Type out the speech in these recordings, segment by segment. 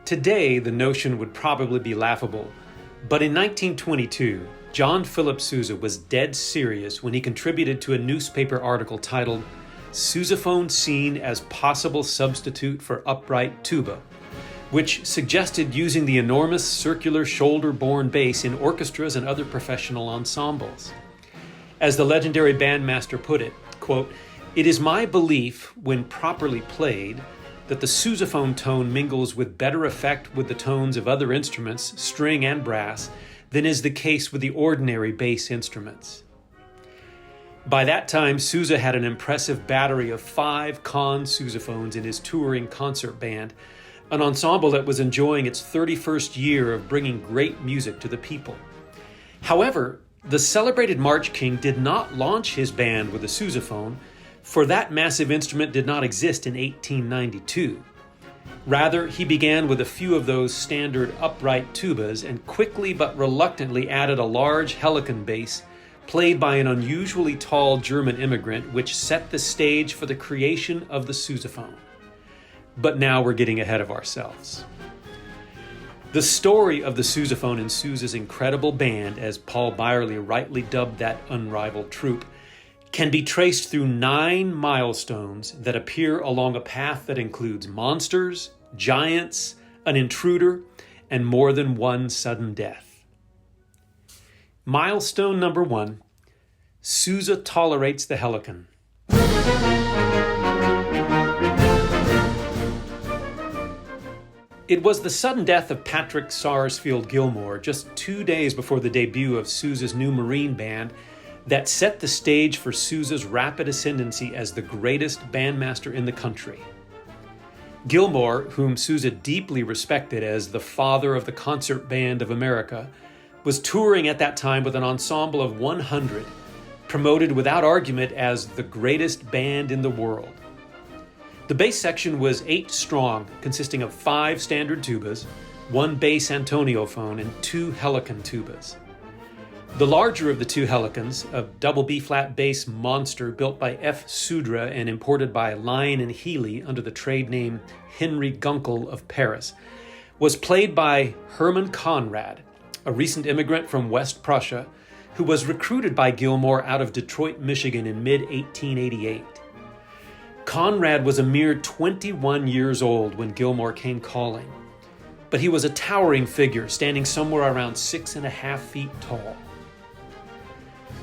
Today, the notion would probably be laughable, but in 1922, John Philip Sousa was dead serious when he contributed to a newspaper article titled Sousaphone Seen as Possible Substitute for Upright Tuba, which suggested using the enormous circular shoulder-borne bass in orchestras and other professional ensembles. As the legendary bandmaster put it, quote, "It is my belief, when properly played, that the sousaphone tone mingles with better effect with the tones of other instruments, string and brass, than is the case with the ordinary bass instruments." By that time, Sousa had an impressive battery of 5 Conn sousaphones in his touring concert band, an ensemble that was enjoying its 31st year of bringing great music to the people. However, the celebrated March King did not launch his band with a sousaphone, for that massive instrument did not exist in 1892. Rather, he began with a few of those standard upright tubas and quickly but reluctantly added a large helicon bass played by an unusually tall German immigrant, which set the stage for the creation of the sousaphone. But now we're getting ahead of ourselves. The story of the sousaphone in Sousa's incredible band, as Paul Byerly rightly dubbed that unrivaled troupe, can be traced through 9 milestones that appear along a path that includes monsters, giants, an intruder, and more than one sudden death. Milestone number 1, Sousa tolerates the helicon. It was the sudden death of Patrick Sarsfield Gilmore just 2 days before the debut of Sousa's new Marine band that set the stage for Sousa's rapid ascendancy as the greatest bandmaster in the country. Gilmore, whom Sousa deeply respected as the father of the concert band of America, was touring at that time with an ensemble of 100, promoted without argument as the greatest band in the world. The bass section was 8 strong, consisting of 5 standard tubas, 1 bass Antoniophone, and 2 helicon tubas. The larger of the 2 helicons, a double B-flat bass monster built by F. Sudra and imported by Lion and Healy under the trade name Henry Gunkel of Paris, was played by Hermann Conrad, a recent immigrant from West Prussia, who was recruited by Gilmore out of Detroit, Michigan in mid-1888. Conrad was a mere 21 years old when Gilmore came calling, but he was a towering figure, standing somewhere around 6.5 feet tall.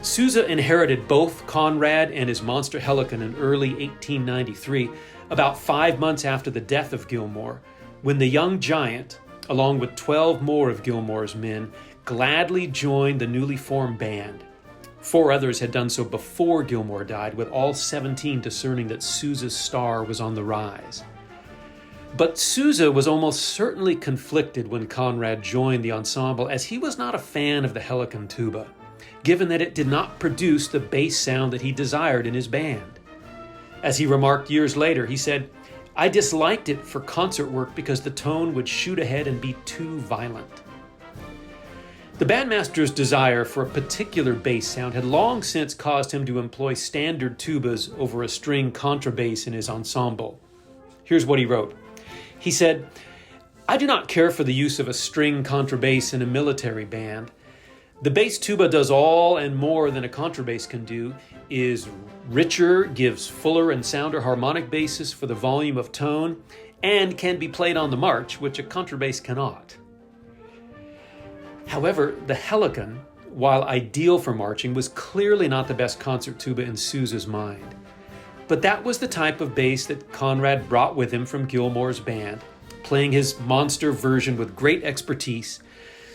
Sousa inherited both Conrad and his monster helicon in early 1893, about 5 months after the death of Gilmore, when the young giant, along with 12 more of Gilmore's men, gladly joined the newly formed band. 4 others had done so before Gilmore died, with all 17 discerning that Sousa's star was on the rise. But Sousa was almost certainly conflicted when Conrad joined the ensemble, as he was not a fan of the helicon tuba, given that it did not produce the bass sound that he desired in his band. As he remarked years later, he said, "I disliked it for concert work because the tone would shoot ahead and be too violent." The bandmaster's desire for a particular bass sound had long since caused him to employ standard tubas over a string contrabass in his ensemble. Here's what he wrote. He said, "I do not care for the use of a string contrabass in a military band. The bass tuba does all and more than a contrabass can do, is richer, gives fuller and sounder harmonic basis for the volume of tone, and can be played on the march, which a contrabass cannot." However, the helicon, while ideal for marching, was clearly not the best concert tuba in Sousa's mind. But that was the type of bass that Conrad brought with him from Gilmore's band, playing his monster version with great expertise,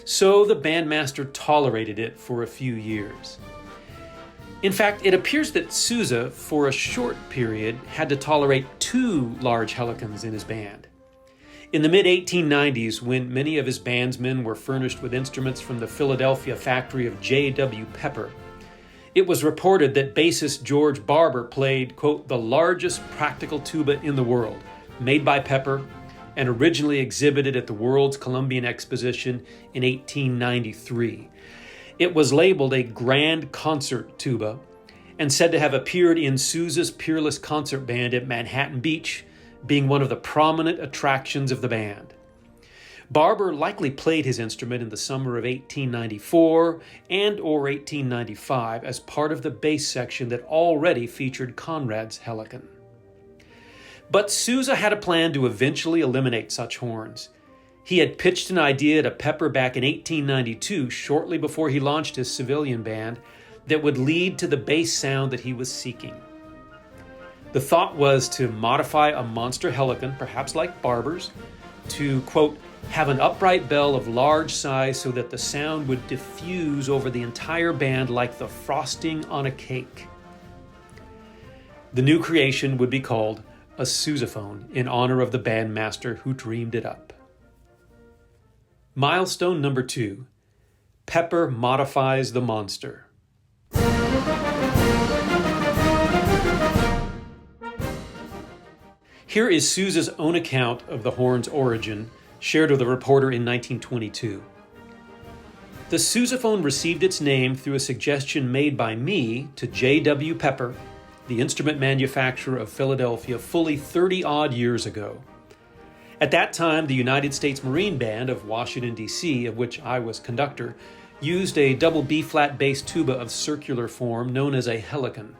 so the bandmaster tolerated it for a few years. In fact, it appears that Sousa, for a short period, had to tolerate 2 large helicons in his band. In the mid-1890s, when many of his bandsmen were furnished with instruments from the Philadelphia factory of J.W. Pepper, it was reported that bassist George Barber played, quote, "the largest practical tuba in the world, made by Pepper, and originally exhibited at the World's Columbian Exposition in 1893. It was labeled a grand concert tuba and said to have appeared in Sousa's Peerless Concert Band at Manhattan Beach, being one of the prominent attractions of the band. Barber likely played his instrument in the summer of 1894 and or 1895 as part of the bass section that already featured Conrad's helicon. But Sousa had a plan to eventually eliminate such horns. He had pitched an idea to Pepper back in 1892, shortly before he launched his civilian band, that would lead to the bass sound that he was seeking. The thought was to modify a monster helicon, perhaps like Barber's, to, quote, have an upright bell of large size so that the sound would diffuse over the entire band like the frosting on a cake. The new creation would be called a sousaphone in honor of the bandmaster who dreamed it up. Milestone number 2. Pepper modifies the monster. Here is Sousa's own account of the horn's origin, shared with a reporter in 1922. The sousaphone received its name through a suggestion made by me to J.W. Pepper, the instrument manufacturer of Philadelphia, fully 30-odd years ago. At that time, the United States Marine Band of Washington, D.C., of which I was conductor, used a double B-flat bass tuba of circular form known as a helicon.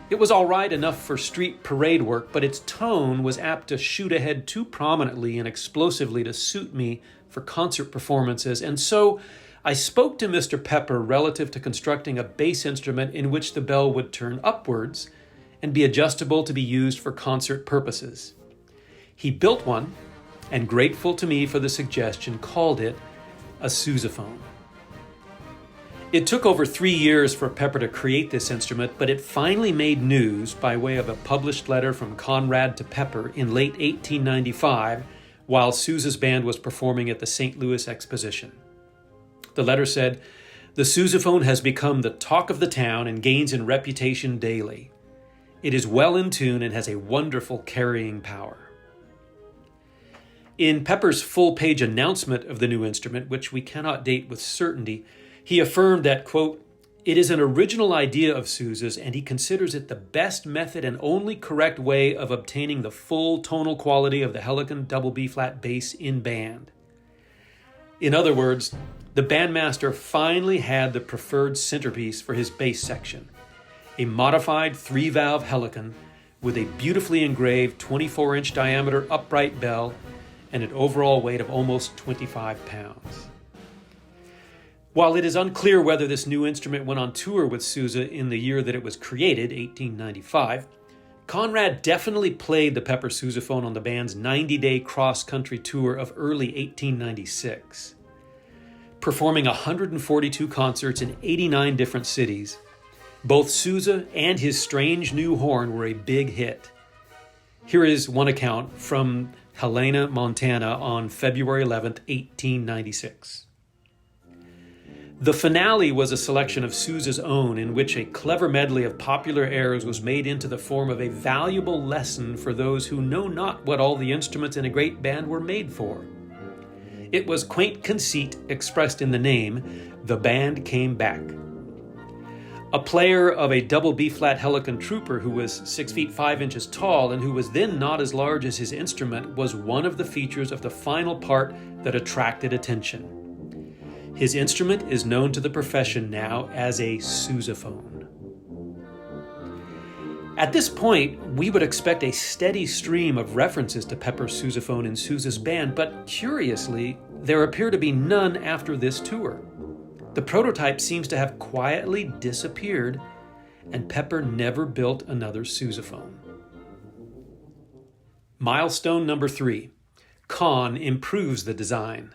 It was all right enough for street parade work, but its tone was apt to shoot ahead too prominently and explosively to suit me for concert performances, and so I spoke to Mr. Pepper relative to constructing a bass instrument in which the bell would turn upwards and be adjustable to be used for concert purposes. He built one, and grateful to me for the suggestion, called it a sousaphone. It took over 3 years for Pepper to create this instrument, but it finally made news by way of a published letter from Conrad to Pepper in late 1895 while Sousa's band was performing at the St. Louis Exposition. The letter said, "The sousaphone has become the talk of the town and gains in reputation daily. It is well in tune and has a wonderful carrying power." In Pepper's full-page announcement of the new instrument, which we cannot date with certainty, he affirmed that, quote, "It is an original idea of Sousa's, and he considers it the best method and only correct way of obtaining the full tonal quality of the helicon double B-flat bass in band." In other words, the bandmaster finally had the preferred centerpiece for his bass section, a modified 3-valve helicon with a beautifully engraved 24-inch diameter upright bell and an overall weight of almost 25 pounds. While it is unclear whether this new instrument went on tour with Sousa in the year that it was created, 1895, Conrad definitely played the Pepper sousaphone on the band's 90-day cross-country tour of early 1896. Performing 142 concerts in 89 different cities, both Sousa and his strange new horn were a big hit. Here is one account from Helena, Montana on February 11, 1896. The finale was a selection of Sousa's own in which a clever medley of popular airs was made into the form of a valuable lesson for those who know not what all the instruments in a great band were made for. It was quaint conceit expressed in the name, "The Band Came Back." A player of a double B-flat helicon trooper who was 6 feet 5 inches tall and who was then not as large as his instrument was one of the features of the final part that attracted attention. His instrument is known to the profession now as a sousaphone. At this point, we would expect a steady stream of references to Pepper's sousaphone in Sousa's band, but curiously, there appear to be none after this tour. The prototype seems to have quietly disappeared, and Pepper never built another sousaphone. Milestone number 3. Conn improves the design.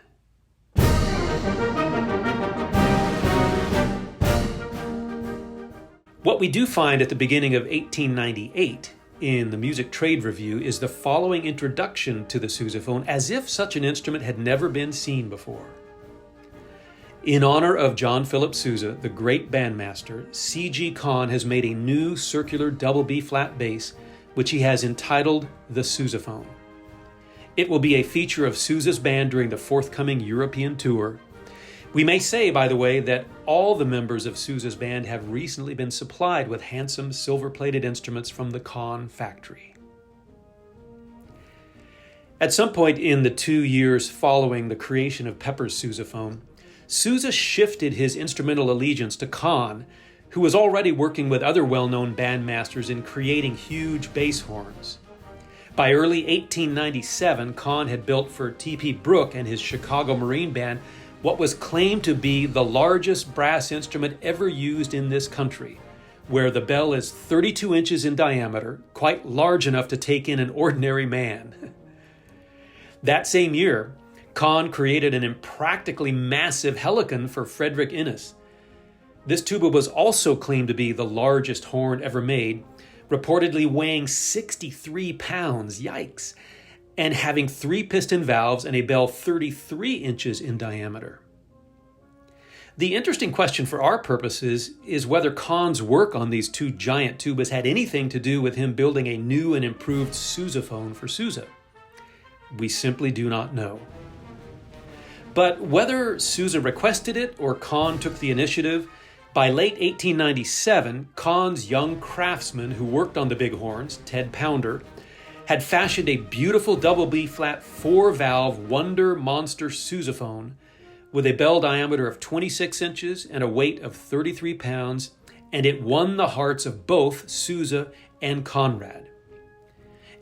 What we do find at the beginning of 1898 in the Music Trade Review is the following introduction to the sousaphone as if such an instrument had never been seen before. In honor of John Philip Sousa, the great bandmaster, C.G. Conn has made a new circular double B-flat bass, which he has entitled the Sousaphone. It will be a feature of Sousa's band during the forthcoming European tour. We may say, by the way, that all the members of Sousa's band have recently been supplied with handsome silver-plated instruments from the Conn factory. At some point in the 2 years following the creation of Pepper's sousaphone, Sousa shifted his instrumental allegiance to Conn, who was already working with other well-known bandmasters in creating huge bass horns. By early 1897, Conn had built for T.P. Brooke and his Chicago Marine Band what was claimed to be the largest brass instrument ever used in this country, where the bell is 32 inches in diameter, quite large enough to take in an ordinary man. That same year, Conn created an impractically massive helicon for Frederick Innes. This tuba was also claimed to be the largest horn ever made, reportedly weighing 63 pounds, yikes, and having 3 piston valves and a bell 33 inches in diameter. The interesting question for our purposes is whether Conn's work on these 2 giant tubas had anything to do with him building a new and improved sousaphone for Sousa. We simply do not know. But whether Sousa requested it or Conn took the initiative, by late 1897, Conn's young craftsman who worked on the big horns, Ted Pounder, had fashioned a beautiful double B-flat 4-valve wonder monster sousaphone with a bell diameter of 26 inches and a weight of 33 pounds, and it won the hearts of both Sousa and Conrad.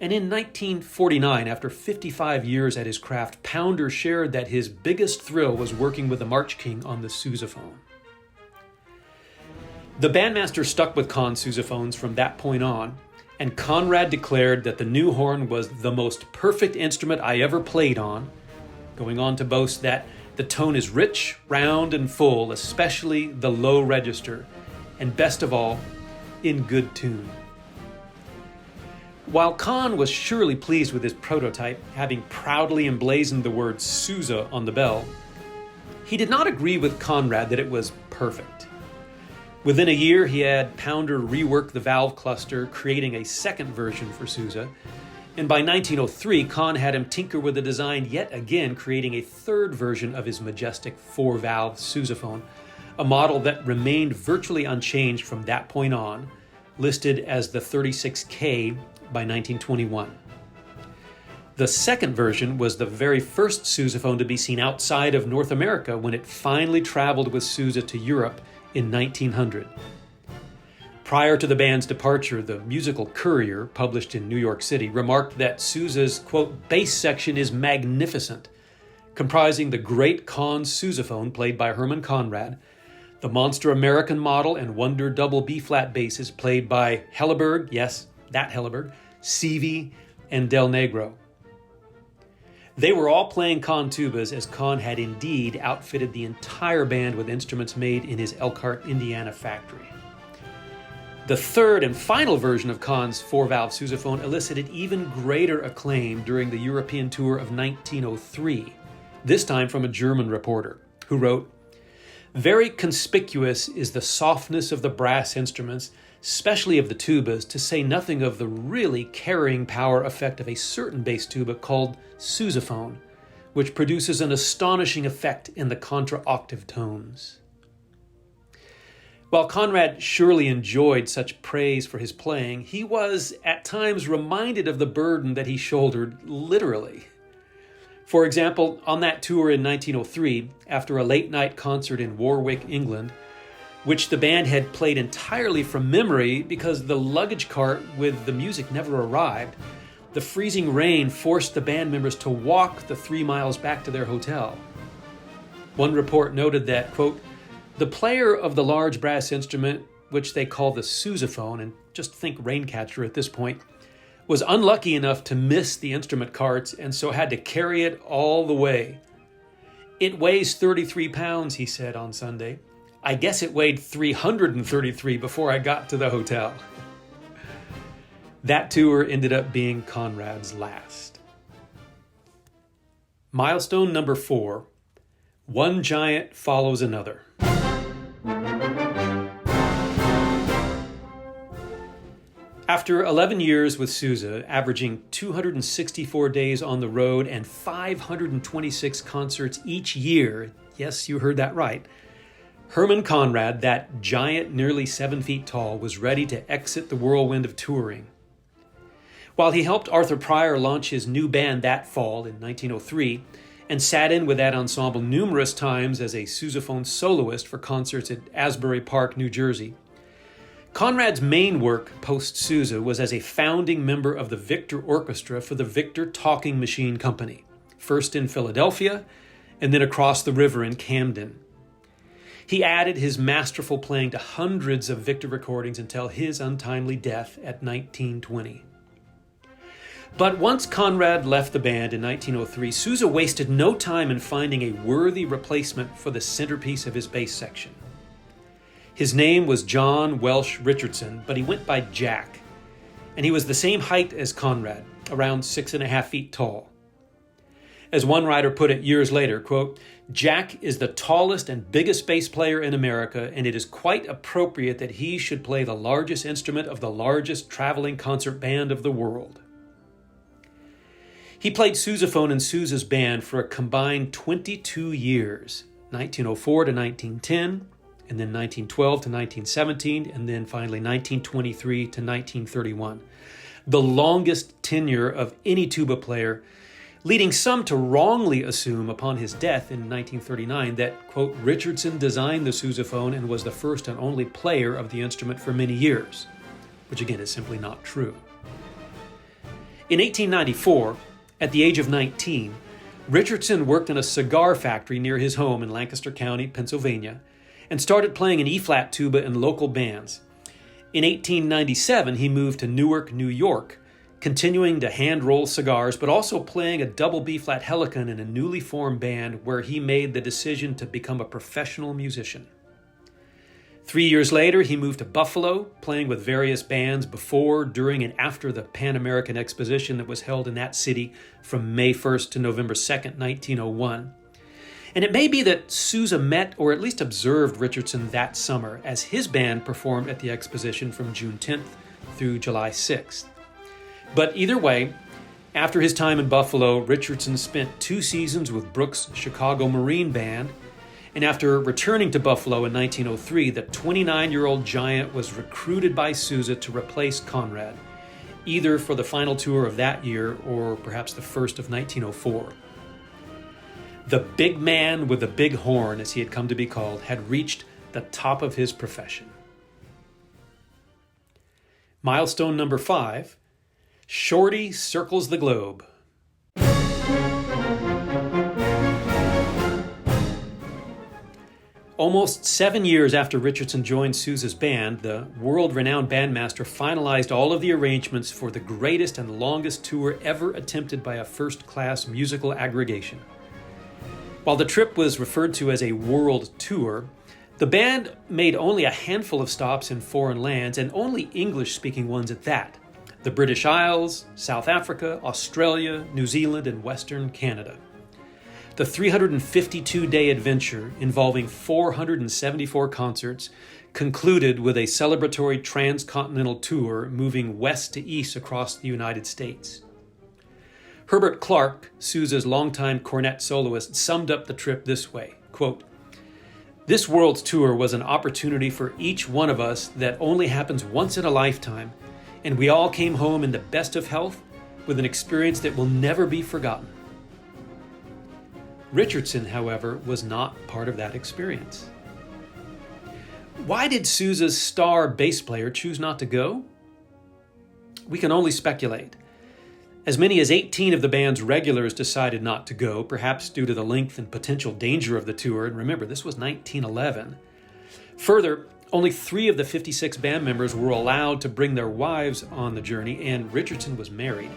And in 1949, after 55 years at his craft, Pounder shared that his biggest thrill was working with the March King on the sousaphone. The bandmaster stuck with Conn's sousaphones from that point on, and Conrad declared that the new horn was the most perfect instrument I ever played on, going on to boast that the tone is rich, round, and full, especially the low register, and best of all, in good tune. While Conn was surely pleased with his prototype, having proudly emblazoned the word Sousa on the bell, he did not agree with Conrad that it was perfect. Within a year, he had Pounder rework the valve cluster, creating a second version for Sousa, and by 1903, Conn had him tinker with the design yet again, creating a third version of his majestic 4-valve sousaphone, a model that remained virtually unchanged from that point on, listed as the 36K by 1921. The second version was the very first sousaphone to be seen outside of North America when it finally traveled with Sousa to Europe in 1900. Prior to the band's departure, the Musical Courier, published in New York City, remarked that Sousa's, quote, bass section is magnificent, comprising the great Conn sousaphone played by Herman Conrad, the monster American model and wonder double B-flat basses played by Helleberg, yes, that Helleberg, Seavey, and Del Negro. They were all playing Conn tubas, as Conn had indeed outfitted the entire band with instruments made in his Elkhart, Indiana factory. The third and final version of Conn's 4-valve sousaphone elicited even greater acclaim during the European tour of 1903, this time from a German reporter, who wrote, "Very conspicuous is the softness of the brass instruments, especially of the tubas, to say nothing of the really carrying power effect of a certain bass tuba called sousaphone, which produces an astonishing effect in the contra-octave tones." While Conrad surely enjoyed such praise for his playing, he was at times reminded of the burden that he shouldered literally. For example, on that tour in 1903, after a late-night concert in Warwick, England, which the band had played entirely from memory because the luggage cart with the music never arrived, the freezing rain forced the band members to walk the 3 miles back to their hotel. One report noted that, quote, "The player of the large brass instrument, which they call the sousaphone," and just think raincatcher at this point, "was unlucky enough to miss the instrument carts and so had to carry it all the way. It weighs 33 pounds, he said on Sunday. I guess it weighed 333 before I got to the hotel." That tour ended up being Conrad's last. Milestone number 4. One giant follows another. After 11 years with Sousa, averaging 264 days on the road and 526 concerts each year, yes, you heard that right, Herman Conrad, that giant nearly 7 feet tall, was ready to exit the whirlwind of touring. While he helped Arthur Pryor launch his new band that fall in 1903, and sat in with that ensemble numerous times as a sousaphone soloist for concerts at Asbury Park, New Jersey, Conrad's main work post-Sousa was as a founding member of the Victor Orchestra for the Victor Talking Machine Company, first in Philadelphia and then across the river in Camden. He added his masterful playing to hundreds of Victor recordings until his untimely death at 1920. But once Conrad left the band in 1903, Sousa wasted no time in finding a worthy replacement for the centerpiece of his bass section. His name was John Welsh Richardson, but he went by Jack, and he was the same height as Conrad, around 6.5 feet tall. As one writer put it years later, quote, "Jack is the tallest and biggest bass player in America, and it is quite appropriate that he should play the largest instrument of the largest traveling concert band of the world." He played sousaphone in Sousa's band for a combined 22 years, 1904 to 1910, and then 1912 to 1917, and then finally 1923 to 1931. The longest tenure of any tuba player, leading some to wrongly assume upon his death in 1939 that, quote, Richardson designed the sousaphone and was the first and only player of the instrument for many years, which again is simply not true. In 1894, at the age of 19, Richardson worked in a cigar factory near his home in Lancaster County, Pennsylvania, and started playing an E-flat tuba in local bands. In 1897, he moved to Newark, New York, continuing to hand-roll cigars, but also playing a double B-flat helicon in a newly formed band where he made the decision to become a professional musician. 3 years later, he moved to Buffalo, playing with various bands before, during, and after the Pan American Exposition that was held in that city from May 1st to November 2nd, 1901. And it may be that Sousa met or at least observed Richardson that summer as his band performed at the exposition from June 10th through July 6th. But either way, after his time in Buffalo, Richardson spent 2 seasons with Brooks' Chicago Marine Band, and after returning to Buffalo in 1903, the 29-year-old giant was recruited by Sousa to replace Conrad, either for the final tour of that year or perhaps the first of 1904. The big man with the big horn, as he had come to be called, had reached the top of his profession. Milestone number 5, Shorty circles the globe. Almost 7 years after Richardson joined Sousa's band, the world-renowned bandmaster finalized all of the arrangements for the greatest and longest tour ever attempted by a first-class musical aggregation. While the trip was referred to as a world tour, the band made only a handful of stops in foreign lands, and only English-speaking ones at that: the British Isles, South Africa, Australia, New Zealand, and Western Canada. The 352-day adventure, involving 474 concerts, concluded with a celebratory transcontinental tour moving west to east across the United States. Herbert Clark, Sousa's longtime cornet soloist, summed up the trip this way, quote, "This world's tour was an opportunity for each one of us that only happens once in a lifetime, and we all came home in the best of health with an experience that will never be forgotten." Richardson, however, was not part of that experience. Why did Sousa's star bass player choose not to go? We can only speculate. As many as 18 of the band's regulars decided not to go, perhaps due to the length and potential danger of the tour, and remember, this was 1911. Further, only 3 of the 56 band members were allowed to bring their wives on the journey, and Richardson was married.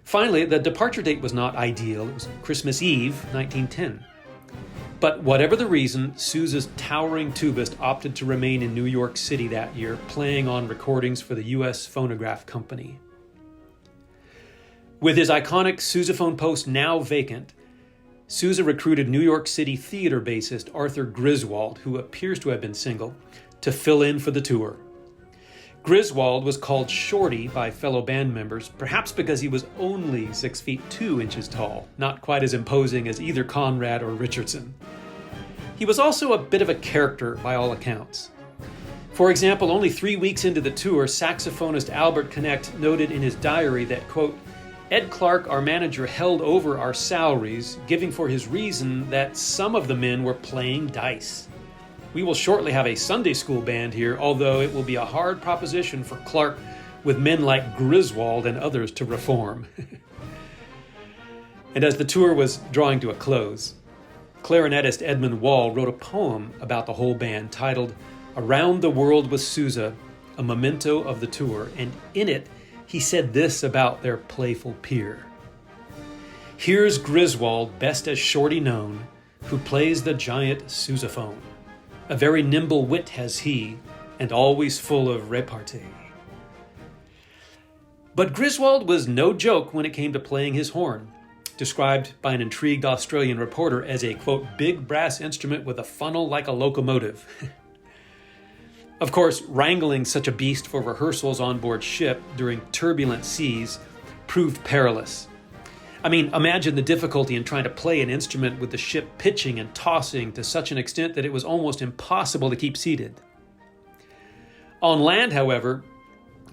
Finally, the departure date was not ideal. It was Christmas Eve, 1910. But whatever the reason, Sousa's towering tubist opted to remain in New York City that year, playing on recordings for the U.S. Phonograph Company. With his iconic sousaphone post now vacant, Sousa recruited New York City theater bassist Arthur Griswold, who appears to have been single, to fill in for the tour. Griswold was called Shorty by fellow band members, perhaps because he was only 6 feet 2 inches tall, not quite as imposing as either Conrad or Richardson. He was also a bit of a character by all accounts. For example, only 3 weeks into the tour, saxophonist Albert Connect noted in his diary that, quote, Ed Clark, our manager, held over our salaries, giving for his reason that some of the men were playing dice. We will shortly have a Sunday school band here, although it will be a hard proposition for Clark with men like Griswold and others to reform. And as the tour was drawing to a close, clarinetist Edmund Wall wrote a poem about the whole band titled Around the World with Sousa, a memento of the tour, and in it he said this about their playful peer. Here's Griswold, best as Shorty known, who plays the giant sousaphone. A very nimble wit has he, and always full of repartee. But Griswold was no joke when it came to playing his horn, described by an intrigued Australian reporter as a, quote, big brass instrument with a funnel like a locomotive. Of course, wrangling such a beast for rehearsals on board ship during turbulent seas proved perilous. I mean, imagine the difficulty in trying to play an instrument with the ship pitching and tossing to such an extent that it was almost impossible to keep seated. On land, however,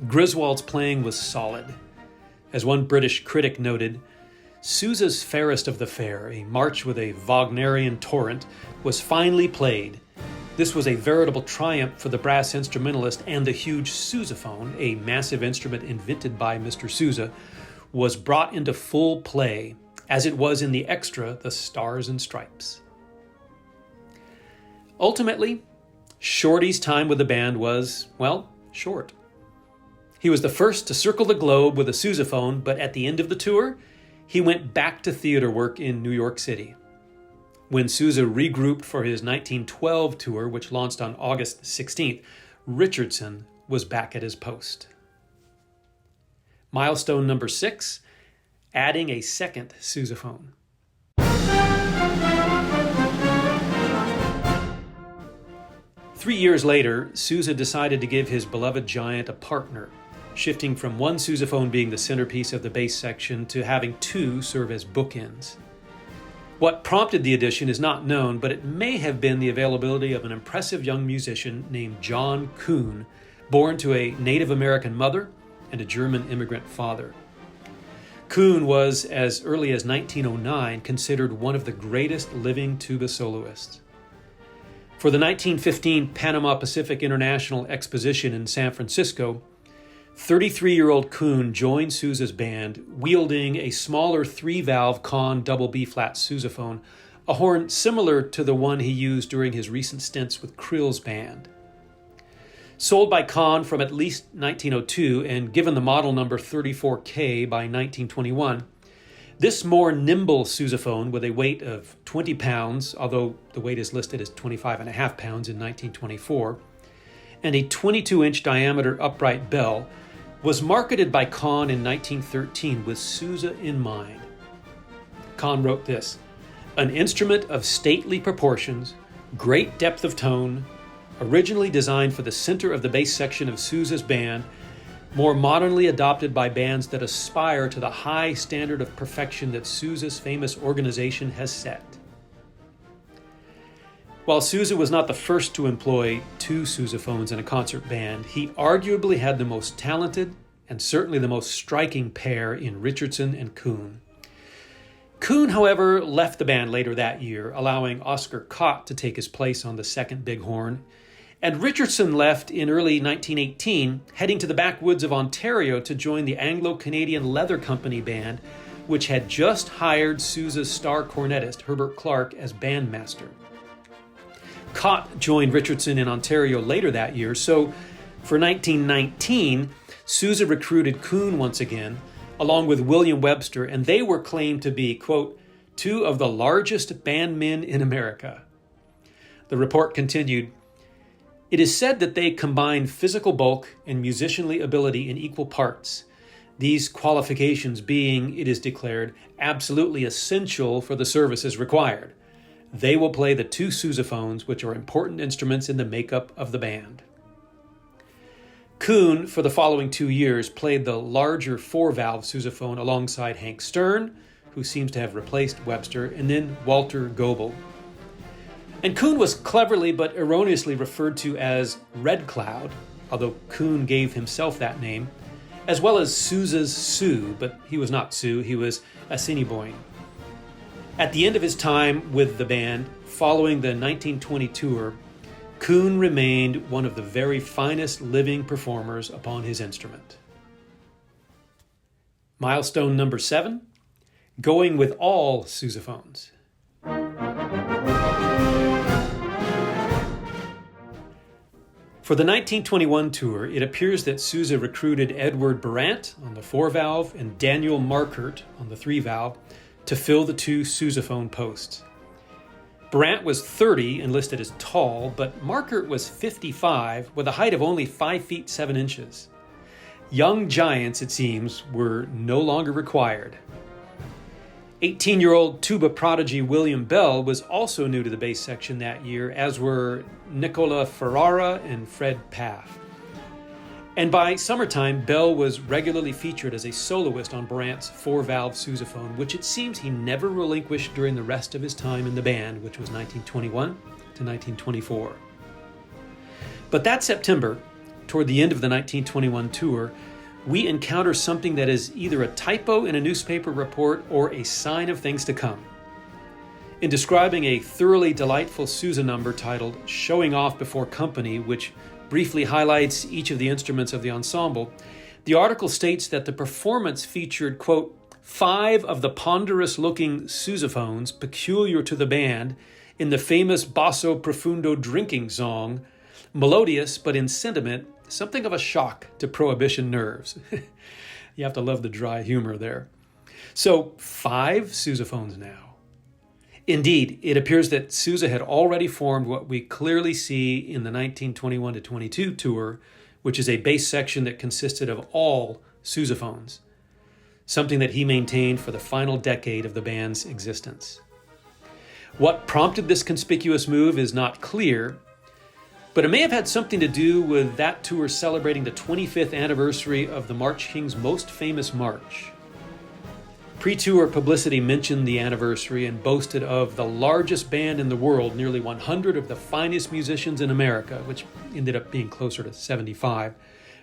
Griswold's playing was solid. As one British critic noted, Sousa's fairest of the fair, a march with a Wagnerian torrent, was finely played. This was a veritable triumph for the brass instrumentalist, and the huge sousaphone, a massive instrument invented by Mr. Sousa, was brought into full play, as it was in the extra, The Stars and Stripes. Ultimately, Shorty's time with the band was, well, short. He was the first to circle the globe with a sousaphone, but at the end of the tour, he went back to theater work in New York City. When Sousa regrouped for his 1912 tour, which launched on August 16th, Richardson was back at his post. Milestone number 6, adding a second sousaphone. Three years later, Sousa decided to give his beloved giant a partner, shifting from one sousaphone being the centerpiece of the bass section to having two serve as bookends. What prompted the addition is not known, but it may have been the availability of an impressive young musician named John Conn, born to a Native American mother and a German immigrant father. Conn was, as early as 1909, considered one of the greatest living tuba soloists. For the 1915 Panama Pacific International Exposition in San Francisco, 33-year-old Conn joined Sousa's band, wielding a smaller 3-valve Conn double B-flat sousaphone, a horn similar to the one he used during his recent stints with Krill's band. Sold by Conn from at least 1902 and given the model number 34K by 1921, this more nimble sousaphone with a weight of 20 pounds, although the weight is listed as 25.5 pounds in 1924, and a 22-inch diameter upright bell, was marketed by Conn in 1913 with Sousa in mind. Conn wrote this: an instrument of stately proportions, great depth of tone, originally designed for the center of the bass section of Sousa's band, more modernly adopted by bands that aspire to the high standard of perfection that Sousa's famous organization has set. While Sousa was not the first to employ two sousaphones in a concert band, he arguably had the most talented and certainly the most striking pair in Richardson and Conn. Conn, however, left the band later that year, allowing Oscar Cott to take his place on the second bighorn, and Richardson left in early 1918, heading to the backwoods of Ontario to join the Anglo-Canadian Leather Company band, which had just hired Sousa's star cornetist Herbert Clark as bandmaster. Cott joined Richardson in Ontario later that year, so for 1919, Sousa recruited Conn once again, along with William Webster, and they were claimed to be, quote, two of the largest bandmen in America. The report continued, it is said that they combined physical bulk and musicianly ability in equal parts, these qualifications being, it is declared, absolutely essential for the services required. They will play the two sousaphones, which are important instruments in the makeup of the band. Conn, for the following 2 years, played the larger 4-valve sousaphone alongside Hank Stern, who seems to have replaced Webster, and then Walter Goebel. And Conn was cleverly but erroneously referred to as Red Cloud, although Conn gave himself that name, as well as Sousa's Sue, but he was not Sue, he was Assiniboine. At the end of his time with the band, following the 1920 tour, Conn remained one of the very finest living performers upon his instrument. Milestone number 7, going with all sousaphones. For the 1921 tour, it appears that Sousa recruited Edward Barant on the 4-valve and Daniel Markert on the 3-valve to fill the 2 sousaphone posts. Barant was 30 and listed as tall, but Markert was 55 with a height of only 5 feet 7 inches. Young giants, it seems, were no longer required. 18-year-old tuba prodigy William Bell was also new to the bass section that year, as were Nicola Ferrara and Fred Paff. And by summertime, Bell was regularly featured as a soloist on Barant's 4-valve sousaphone, which it seems he never relinquished during the rest of his time in the band, which was 1921 to 1924. But that September, toward the end of the 1921 tour, we encounter something that is either a typo in a newspaper report or a sign of things to come. In describing a thoroughly delightful Sousa number titled Showing Off Before Company, which briefly highlights each of the instruments of the ensemble, the article states that the performance featured, quote, 5 of the ponderous-looking sousaphones peculiar to the band in the famous basso profundo drinking song, melodious but in sentiment something of a shock to prohibition nerves. You have to love the dry humor there. So 5 sousaphones now. Indeed, it appears that Sousa had already formed what we clearly see in the 1921-22 tour, which is a bass section that consisted of all sousaphones, something that he maintained for the final decade of the band's existence. What prompted this conspicuous move is not clear, but it may have had something to do with that tour celebrating the 25th anniversary of the March King's most famous march. Pre-tour publicity mentioned the anniversary and boasted of the largest band in the world, nearly 100 of the finest musicians in America, which ended up being closer to 75,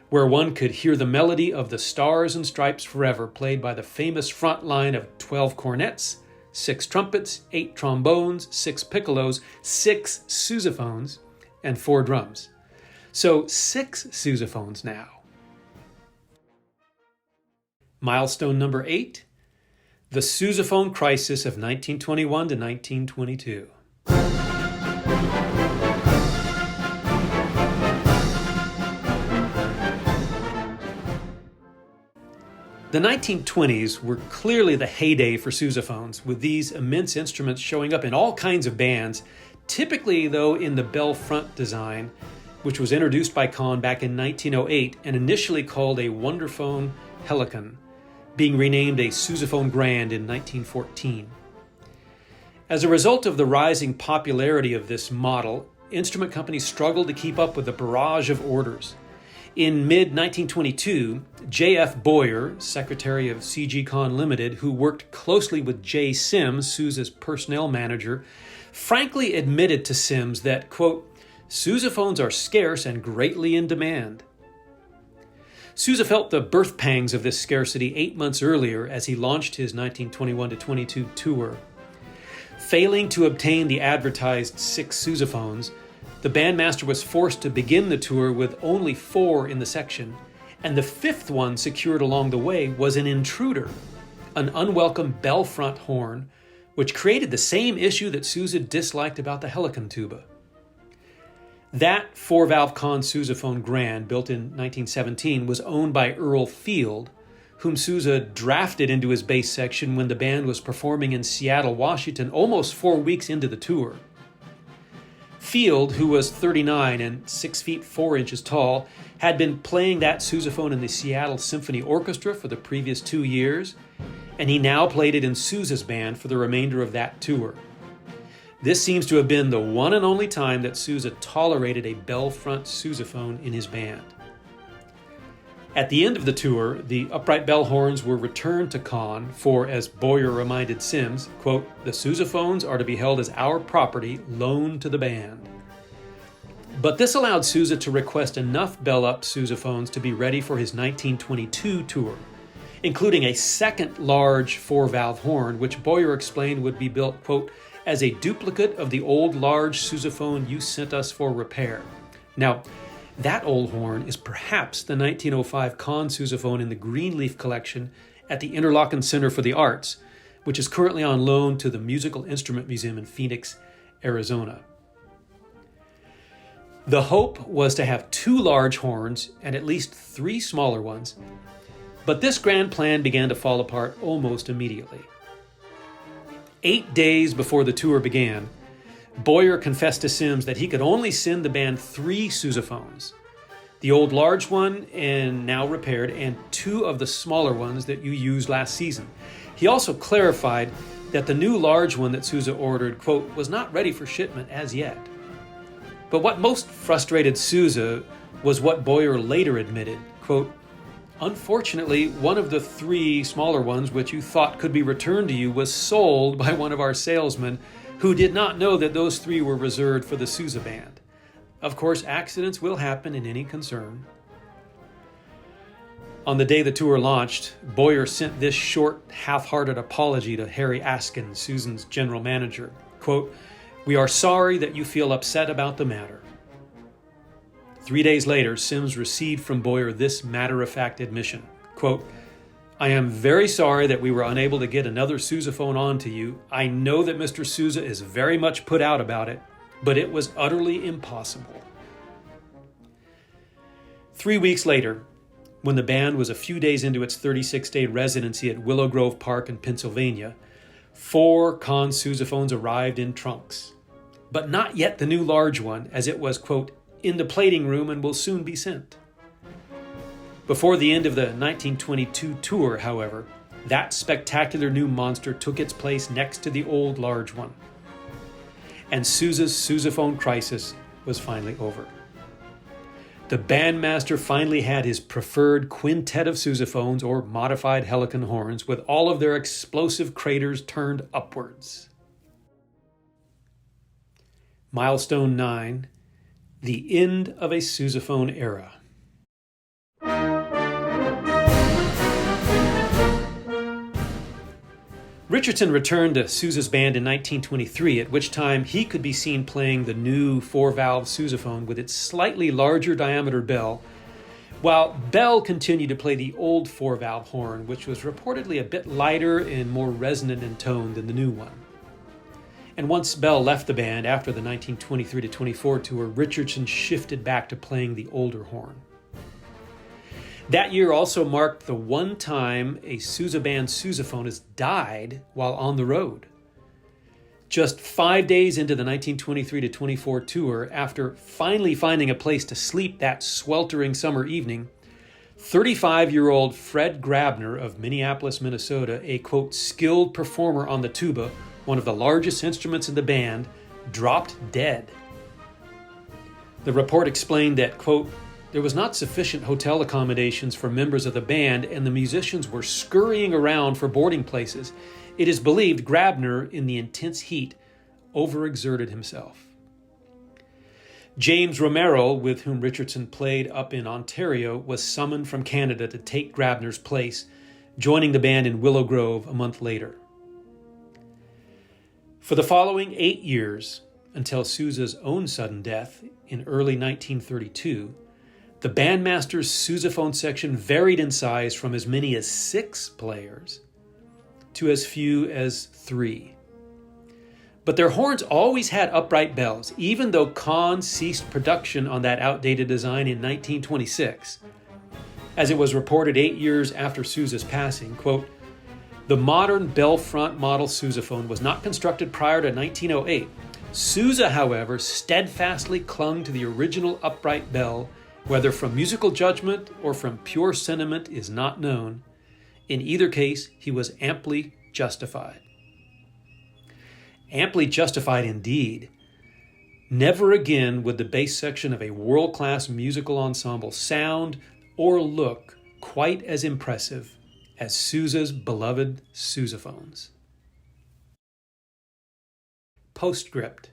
where one could hear the melody of the Stars and Stripes Forever played by the famous front line of 12 cornets, 6 trumpets, 8 trombones, 6 piccolos, 6 sousaphones, and 4 drums. So 6 sousaphones now. Milestone number 8, the sousaphone crisis of 1921 to 1922. The 1920s were clearly the heyday for sousaphones, with these immense instruments showing up in all kinds of bands, typically, though, in the bell front design, which was introduced by Conn back in 1908 and initially called a Wonderphone Helicon, being renamed a Sousaphone Grand in 1914. As a result of the rising popularity of this model, instrument companies struggled to keep up with the barrage of orders. In mid-1922, J.F. Boyer, secretary of C.G. Conn Limited, who worked closely with J. Sims, Sousa's personnel manager, frankly admitted to Sims that, quote, sousaphones are scarce and greatly in demand. Sousa felt the birth pangs of this scarcity 8 months earlier as he launched his 1921-22 tour. Failing to obtain the advertised 6 sousaphones, the bandmaster was forced to begin the tour with only 4 in the section, and the 5th one secured along the way was an intruder, an unwelcome bell front horn, which created the same issue that Sousa disliked about the helicon tuba. That 4-valve Conn Sousaphone Grand, built in 1917, was owned by Earl Field, whom Sousa drafted into his bass section when the band was performing in Seattle, Washington, almost 4 weeks into the tour. Field, who was 39 and 6 feet 4 inches tall, had been playing that sousaphone in the Seattle Symphony Orchestra for the previous 2 years, and he now played it in Sousa's band for the remainder of that tour. This seems to have been the one and only time that Sousa tolerated a bell front sousaphone in his band. At the end of the tour, the upright bell horns were returned to Conn for, as Boyer reminded Sims, quote, "The sousaphones are to be held as our property loaned to the band." But this allowed Sousa to request enough bell-up sousaphones to be ready for his 1922 tour, including a second large 4-valve horn, which Boyer explained would be built, quote, "as a duplicate of the old large sousaphone you sent us for repair." Now, that old horn is perhaps the 1905 Conn sousaphone in the Greenleaf collection at the Interlochen Center for the Arts, which is currently on loan to the Musical Instrument Museum in Phoenix, Arizona. The hope was to have 2 large horns and at least 3 smaller ones, but this grand plan began to fall apart almost immediately. 8 days before the tour began, Boyer confessed to Sims that he could only send the band 3 sousaphones, the old large one and now repaired, and 2 of the smaller ones that you used last season. He also clarified that the new large one that Sousa ordered, quote, "was not ready for shipment as yet." But what most frustrated Sousa was what Boyer later admitted, quote, "Unfortunately, one of the 3 smaller ones which you thought could be returned to you was sold by one of our salesmen who did not know that those 3 were reserved for the Sousa band. Of course, accidents will happen in any concern." On the day the tour launched, Boyer sent this short, half-hearted apology to Harry Askin, Susan's general manager, quote, "We are sorry that you feel upset about the matter." 3 days later, Sims received from Boyer this matter-of-fact admission, quote, "I am very sorry that we were unable to get another sousaphone on to you. I know that Mr. Sousa is very much put out about it, but it was utterly impossible." 3 weeks later, when the band was a few days into its 36-day residency at Willow Grove Park in Pennsylvania, 4 Conn sousaphones arrived in trunks, but not yet the new large one, as it was, quote, "in the plating room and will soon be sent." Before the end of the 1922 tour, however, that spectacular new monster took its place next to the old large one. And Sousa's sousaphone crisis was finally over. The bandmaster finally had his preferred quintet of sousaphones, or modified helicon horns, with all of their explosive craters turned upwards. Milestone 9, the end of a sousaphone era. Richardson returned to Sousa's band in 1923, at which time he could be seen playing the new 4-valve sousaphone with its slightly larger diameter bell, while Bell continued to play the old 4-valve horn, which was reportedly a bit lighter and more resonant in tone than the new one. And once Bell left the band after the 1923-24 tour, Richardson shifted back to playing the older horn. That year also marked the one time a Sousa band sousaphone has died while on the road. Just 5 days into the 1923-24 tour, after finally finding a place to sleep that sweltering summer evening, 35-year-old Fred Grabner of Minneapolis, Minnesota, a, quote, "skilled performer on the tuba, one of the largest instruments in the band, dropped dead." The report explained that, quote, "there was not sufficient hotel accommodations for members of the band, and the musicians were scurrying around for boarding places. It is believed Grabner, in the intense heat, overexerted himself." James Romero, with whom Richardson played up in Ontario, was summoned from Canada to take Grabner's place, joining the band in Willow Grove a month later. For the following 8 years, until Sousa's own sudden death in early 1932, the bandmaster's sousaphone section varied in size from as many as 6 players to as few as 3. But their horns always had upright bells, even though Conn ceased production on that outdated design in 1926. As it was reported 8 years after Sousa's passing, quote, "the modern bell front model sousaphone was not constructed prior to 1908. Sousa, however, steadfastly clung to the original upright bell, whether from musical judgment or from pure sentiment is not known. In either case, he was amply justified." Amply justified indeed. Never again would the bass section of a world-class musical ensemble sound or look quite as impressive as Sousa's beloved sousaphones. Postscript: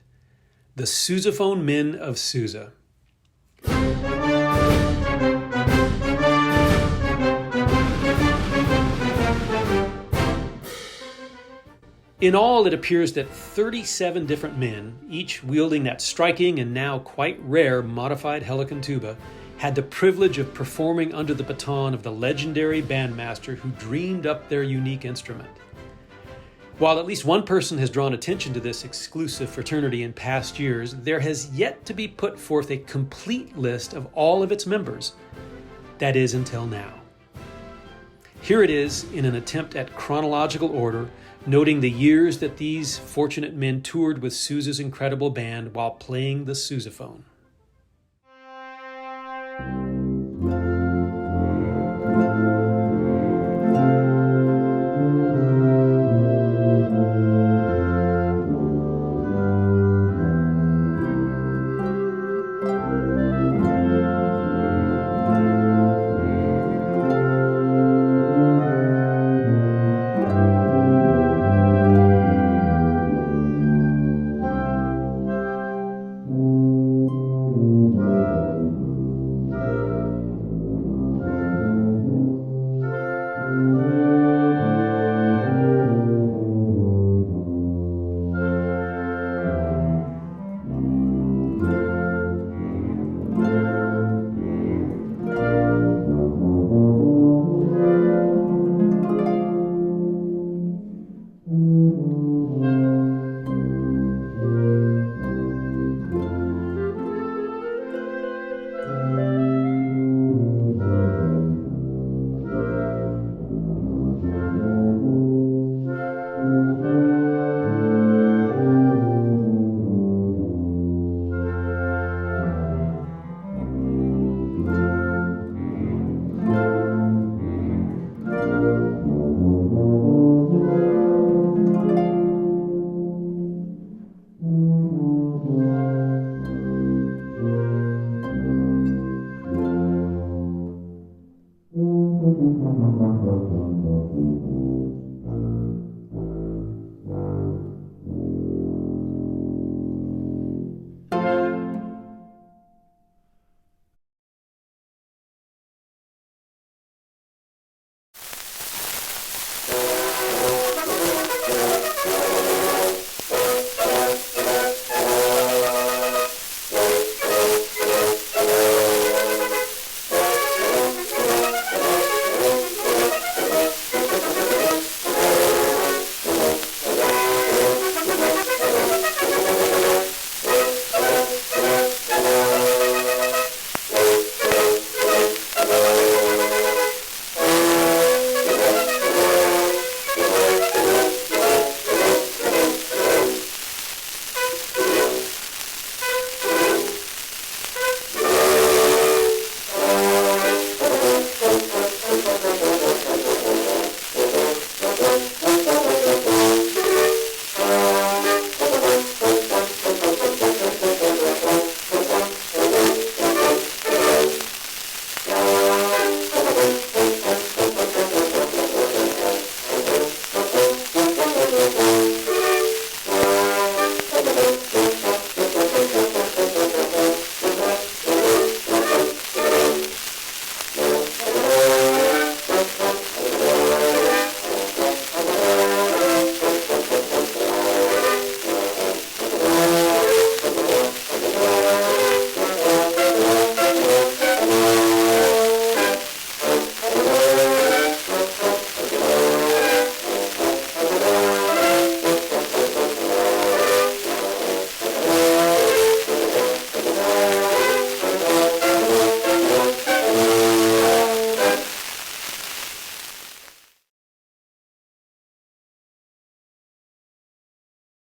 the Sousaphone Men of Sousa. In all, it appears that 37 different men, each wielding that striking and now quite rare modified helicon tuba, had the privilege of performing under the baton of the legendary bandmaster who dreamed up their unique instrument. While at least one person has drawn attention to this exclusive fraternity in past years, there has yet to be put forth a complete list of all of its members. That is, until now. Here it is in an attempt at chronological order, noting the years that these fortunate men toured with Sousa's incredible band while playing the sousaphone.